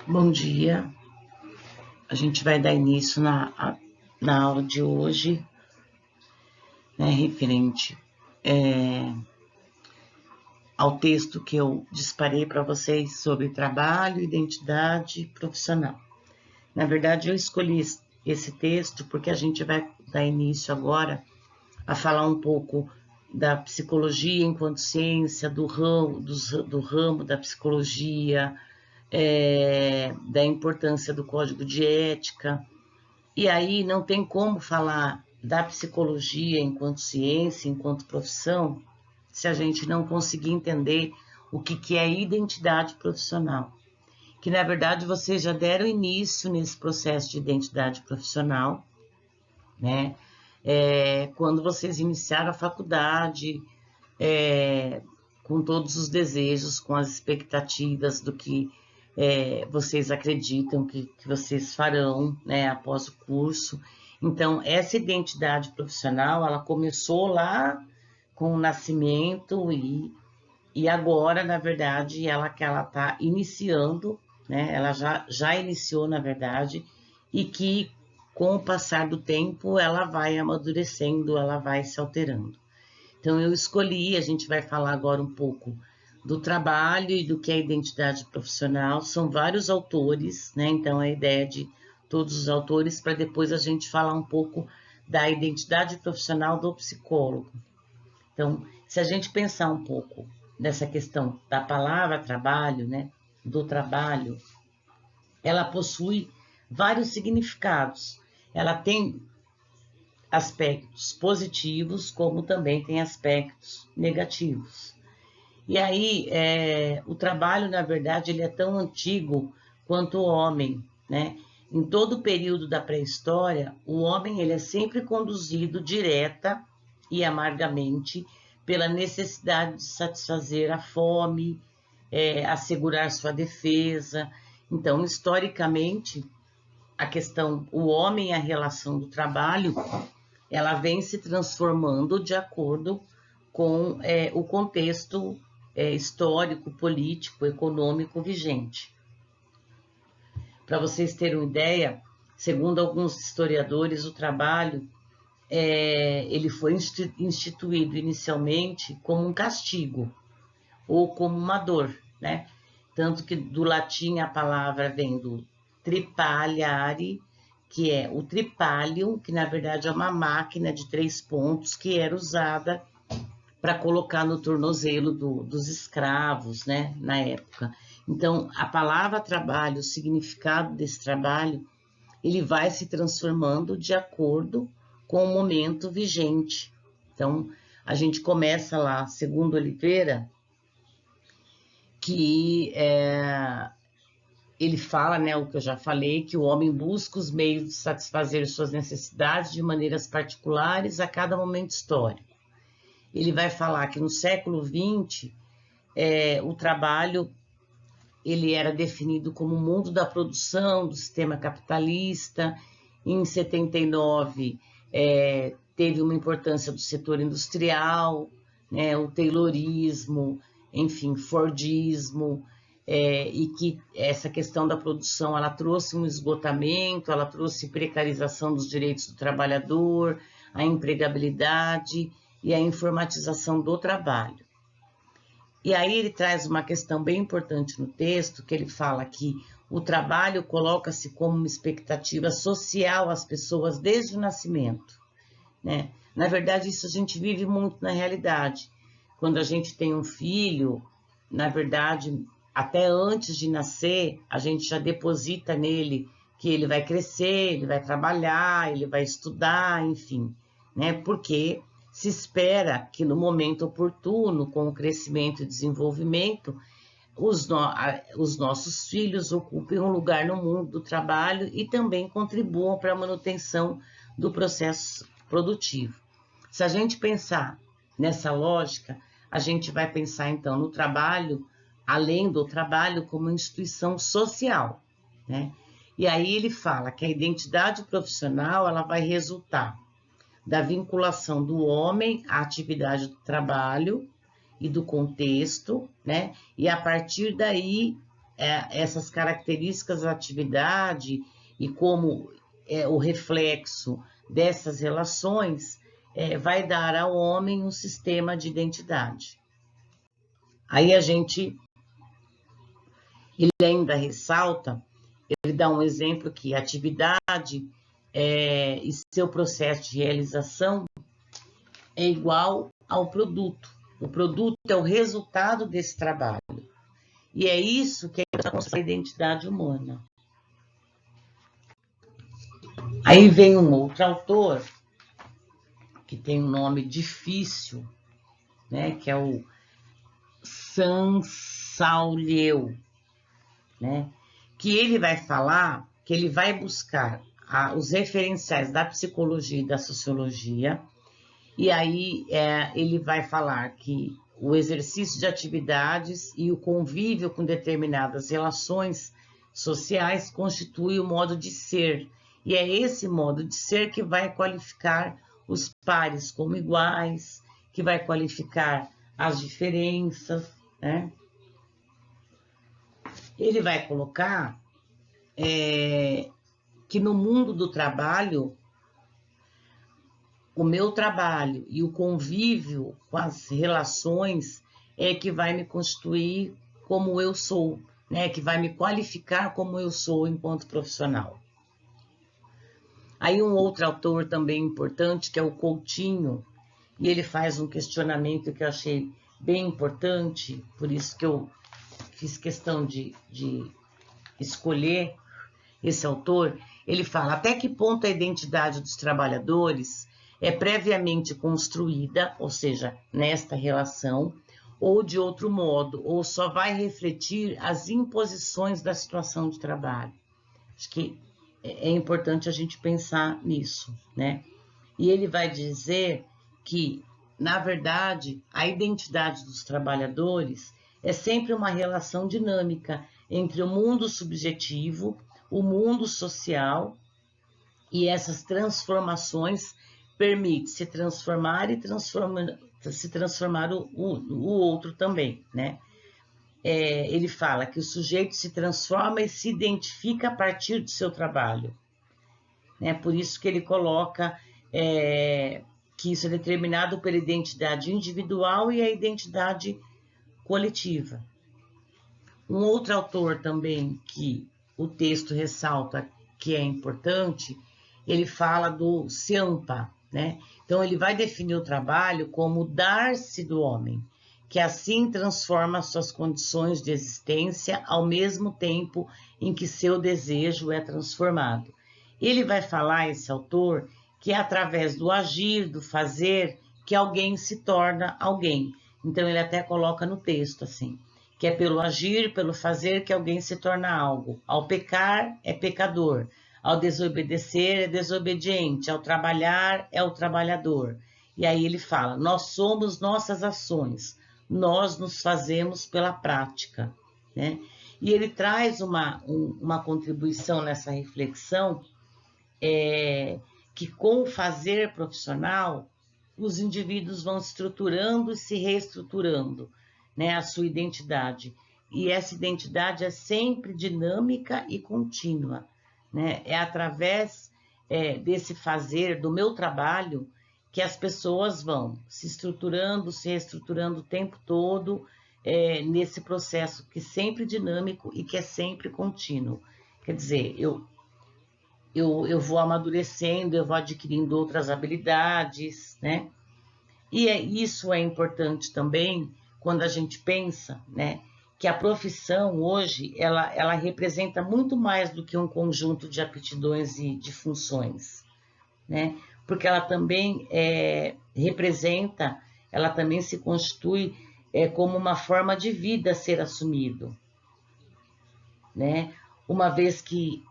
Bom dia, a gente vai dar início na aula de hoje, né, referente ao texto que eu disparei para vocês sobre trabalho e identidade profissional. Na verdade, eu escolhi esse texto porque a gente vai dar início agora a falar um pouco da psicologia enquanto ciência, do ramo da psicologia, da importância do código de ética. E aí não tem como falar da psicologia enquanto ciência, enquanto profissão, se a gente não conseguir entender o que é identidade profissional. Que, na verdade, vocês já deram início nesse processo de identidade profissional, né? Quando vocês iniciaram a faculdade, com todos os desejos, com as expectativas do que vocês acreditam que vocês farão, né, após o curso. Então, essa identidade profissional, ela começou lá com o nascimento e agora, na verdade, ela está iniciando, né, ela já iniciou, na verdade, e que com o passar do tempo ela vai amadurecendo, ela vai se alterando. Então, eu escolhi, a gente vai falar agora um pouco do trabalho e do que é identidade profissional. São vários autores, né? Então, a ideia de todos os autores, para depois a gente falar um pouco da identidade profissional do psicólogo. Então, se a gente pensar um pouco nessa questão da palavra trabalho, né? Do trabalho, ela possui vários significados. Ela tem aspectos positivos, como também tem aspectos negativos. E aí, o trabalho, na verdade, ele é tão antigo quanto o homem, né? Em todo o período da pré-história, o homem ele é sempre conduzido direta e amargamente pela necessidade de satisfazer a fome, assegurar sua defesa. Então, historicamente, a questão, o homem e a relação do trabalho, ela vem se transformando de acordo com o contexto histórico, político, econômico vigente. Para vocês terem uma ideia, segundo alguns historiadores, o trabalho ele foi instituído inicialmente como um castigo ou como uma dor, né? Tanto que do latim a palavra vem do tripaliare, que é o tripalium, que na verdade é uma máquina de 3 pontos que era usada para colocar no tornozelo dos escravos, né, na época. Então, a palavra trabalho, o significado desse trabalho, ele vai se transformando de acordo com o momento vigente. Então, a gente começa lá, segundo Oliveira, que ele fala, né, o que eu já falei, que o homem busca os meios de satisfazer suas necessidades de maneiras particulares a cada momento histórico. Ele vai falar que no século XX, o trabalho ele era definido como o mundo da produção, do sistema capitalista. Em 79, teve uma importância do setor industrial, né, o taylorismo, enfim, fordismo, e que essa questão da produção ela trouxe um esgotamento, ela trouxe precarização dos direitos do trabalhador, a empregabilidade e a informatização do trabalho. E aí ele traz uma questão bem importante no texto, que ele fala que o trabalho coloca-se como uma expectativa social às pessoas desde o nascimento, né? Na verdade, isso a gente vive muito na realidade. Quando a gente tem um filho, na verdade, até antes de nascer, a gente já deposita nele que ele vai crescer, ele vai trabalhar, ele vai estudar, enfim, né? Porque se espera que no momento oportuno, com o crescimento e desenvolvimento, os nossos filhos ocupem um lugar no mundo do trabalho e também contribuam para a manutenção do processo produtivo. Se a gente pensar nessa lógica, a gente vai pensar então no trabalho, além do trabalho, como instituição social, né? E aí ele fala que a identidade profissional ela vai resultar da vinculação do homem à atividade do trabalho e do contexto, né? E a partir daí essas características da atividade e como o reflexo dessas relações vai dar ao homem um sistema de identidade. Aí ele ainda ressalta, ele dá um exemplo que atividade e seu processo de realização é igual ao produto. O produto é o resultado desse trabalho. E é isso que é a nossa identidade humana. Aí vem um outro autor, que tem um nome difícil, né, que é o Sansaulieu, né, que ele vai falar, que ele vai buscar os referenciais da psicologia e da sociologia, e aí ele vai falar que o exercício de atividades e o convívio com determinadas relações sociais constitui o modo de ser, e é esse modo de ser que vai qualificar os pares como iguais, que vai qualificar as diferenças, né? Ele vai colocar que no mundo do trabalho, o meu trabalho e o convívio com as relações é que vai me constituir como eu sou, né? Que vai me qualificar como eu sou enquanto profissional. Aí um outro autor também importante, que é o Coutinho, e ele faz um questionamento que eu achei bem importante, por isso que eu fiz questão de escolher esse autor. Ele fala: até que ponto a identidade dos trabalhadores é previamente construída, ou seja, nesta relação, ou de outro modo, ou só vai refletir as imposições da situação de trabalho. Acho que é importante a gente pensar nisso, né? E ele vai dizer que, na verdade, a identidade dos trabalhadores é sempre uma relação dinâmica entre o mundo subjetivo, o mundo social, e essas transformações permitem se transformar e se transformar o outro também, né? Ele fala que o sujeito se transforma e se identifica a partir do seu trabalho, né? Por isso que ele coloca que isso é determinado pela identidade individual e a identidade coletiva. Um outro autor também que o texto ressalta que é importante, ele fala do Ciampa, né? Então ele vai definir o trabalho como o dar-se do homem, que assim transforma suas condições de existência ao mesmo tempo em que seu desejo é transformado. Ele vai falar, esse autor, que é através do agir, do fazer, que alguém se torna alguém. Então ele até coloca no texto assim, que é pelo agir, pelo fazer que alguém se torna algo. Ao pecar, é pecador. Ao desobedecer, é desobediente. Ao trabalhar, é o trabalhador. E aí ele fala, nós somos nossas ações. Nós nos fazemos pela prática, né? E ele traz uma contribuição nessa reflexão, que com o fazer profissional, os indivíduos vão estruturando e se reestruturando, né, a sua identidade. E essa identidade é sempre dinâmica e contínua, né? É através desse fazer, do meu trabalho, que as pessoas vão se estruturando, se reestruturando o tempo todo, nesse processo que é sempre dinâmico e que é sempre contínuo. Quer dizer, eu vou amadurecendo, eu vou adquirindo outras habilidades, né? E isso é importante também quando a gente pensa, né, que a profissão hoje, ela representa muito mais do que um conjunto de aptidões e de funções, né? Porque ela também representa, ela também se constitui como uma forma de vida a ser assumido, né? Uma vez que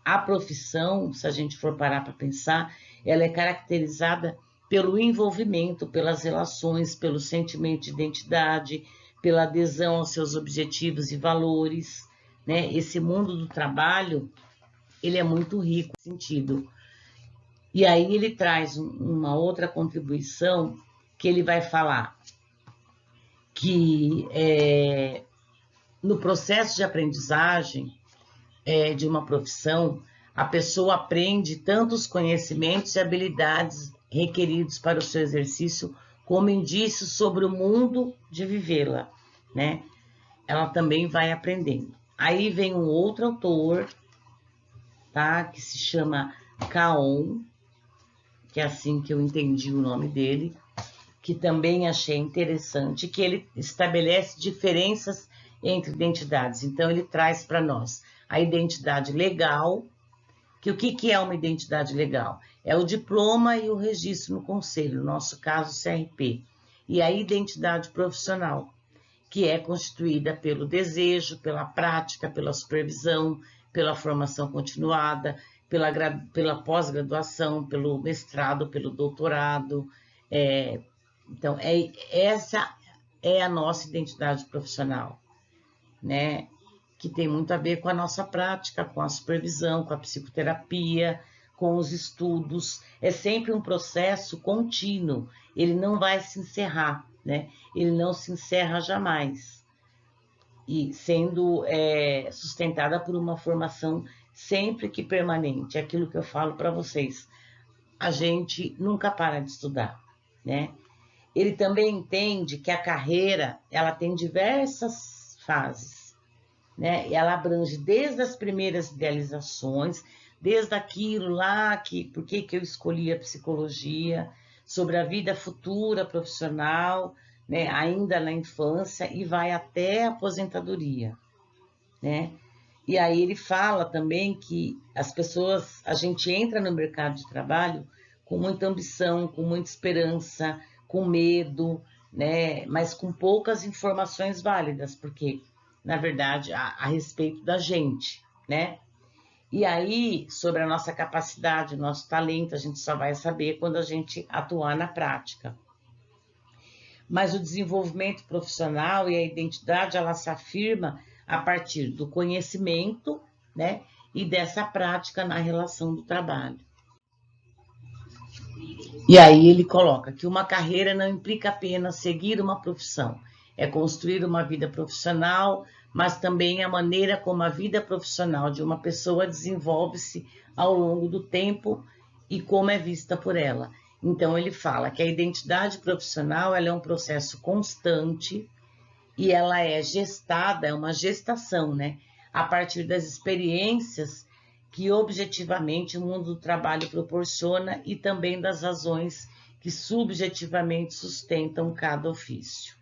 a profissão, se a gente for parar para pensar, ela é caracterizada pelo envolvimento, pelas relações, pelo sentimento de identidade, pela adesão aos seus objetivos e valores, né? Esse mundo do trabalho, ele é muito rico nesse sentido. E aí ele traz uma outra contribuição que ele vai falar que no processo de aprendizagem de uma profissão, a pessoa aprende tanto os conhecimentos e habilidades requeridos para o seu exercício, como indícios sobre o mundo de vivê-la, né? Ela também vai aprendendo. Aí vem um outro autor, tá? Que se chama Caon, que é assim que eu entendi o nome dele, que também achei interessante, que ele estabelece diferenças entre identidades. Então, ele traz para nós a identidade legal, que o que é uma identidade legal? É o diploma e o registro no conselho, no nosso caso, CRP. E a identidade profissional, que é constituída pelo desejo, pela prática, pela supervisão, pela formação continuada, pela pós-graduação, pelo mestrado, pelo doutorado. Então, essa é a nossa identidade profissional, né? Que tem muito a ver com a nossa prática, com a supervisão, com a psicoterapia, com os estudos. É sempre um processo contínuo, ele não vai se encerrar, né? Ele não se encerra jamais. E sendo sustentada por uma formação sempre que permanente. É aquilo que eu falo para vocês. A gente nunca para de estudar, né? Ele também entende que a carreira, ela tem diversas fases, né? E ela abrange desde as primeiras idealizações, desde aquilo lá, por que eu escolhi a psicologia, sobre a vida futura profissional, né? Ainda na infância, e vai até a aposentadoria, né? E aí ele fala também que a gente entra no mercado de trabalho com muita ambição, com muita esperança, com medo, né? Mas com poucas informações válidas, porque, na verdade, a respeito da gente, né? E aí, sobre a nossa capacidade, nosso talento, a gente só vai saber quando a gente atuar na prática. Mas o desenvolvimento profissional e a identidade, ela se afirma a partir do conhecimento, né? E dessa prática na relação do trabalho. E aí ele coloca que uma carreira não implica apenas seguir uma profissão, é construir uma vida profissional, mas também a maneira como a vida profissional de uma pessoa desenvolve-se ao longo do tempo e como é vista por ela. Então ele fala que a identidade profissional ela é um processo constante e ela é gestada, é uma gestação, né? A partir das experiências que objetivamente o mundo do trabalho proporciona e também das razões que subjetivamente sustentam cada ofício.